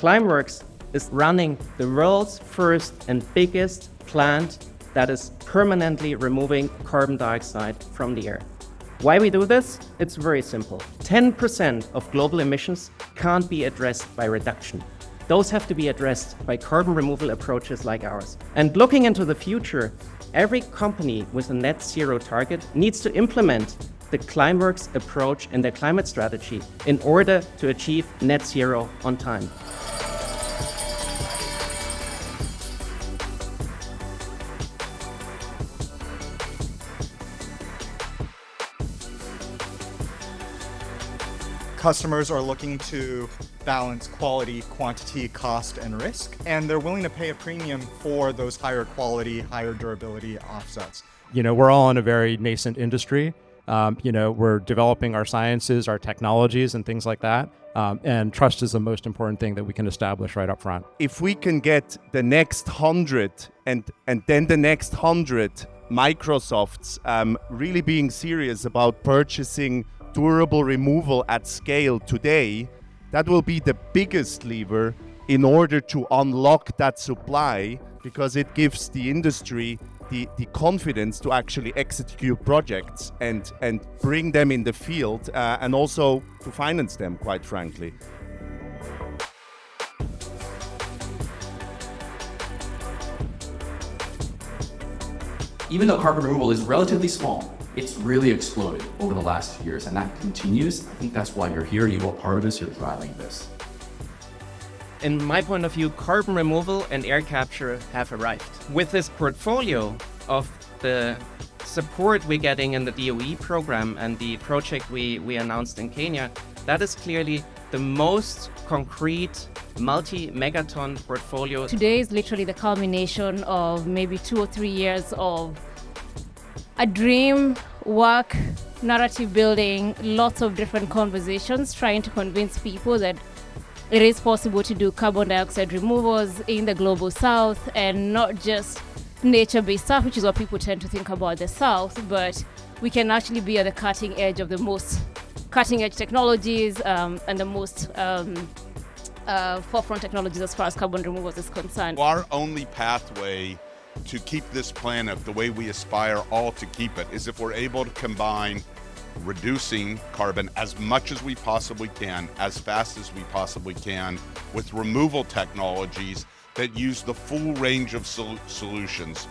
Climeworks is running the world's first and biggest plant that is permanently removing carbon dioxide from the air. Why we do this? It's very simple. 10% of global emissions can't be addressed by reduction. Those have to be addressed by carbon removal approaches like ours. And looking into the future, every company with a net zero target needs to implement the Climeworks approach in their climate strategy in order to achieve net zero on time. Customers are looking to balance quality, quantity, cost, and risk, and they're willing to pay a premium for those higher quality, higher durability offsets. We're all in a very nascent industry. We're developing our sciences, our technologies, and things like that. And trust is the most important thing that we can establish right up front. If we can get the next 100 and then the next 100 Microsofts really being serious about purchasing durable removal at scale today, that will be the biggest lever in order to unlock that supply, because it gives the industry the confidence to actually execute projects and bring them in the field and also to finance them, quite frankly. Even though carbon removal is relatively small, it's really exploded over the last few years, and that continues. I think that's why you're here. You are part of this. You're driving this. In my point of view, carbon removal and air capture have arrived. With this portfolio of the support we're getting in the DOE program and the project we announced in Kenya, that is clearly the most concrete multi-megaton portfolio. Today is literally the culmination of maybe 2 or 3 years of a dream, work, narrative building, lots of different conversations, trying to convince people that it is possible to do carbon dioxide removals in the global south, and not just nature-based stuff, which is what people tend to think about the south, but we can actually be at the cutting edge of the most cutting-edge technologies and the most forefront technologies as far as carbon removals is concerned. Our only pathway to keep this planet the way we aspire all to keep it is if we're able to combine reducing carbon as much as we possibly can, as fast as we possibly can, with removal technologies that use the full range of solutions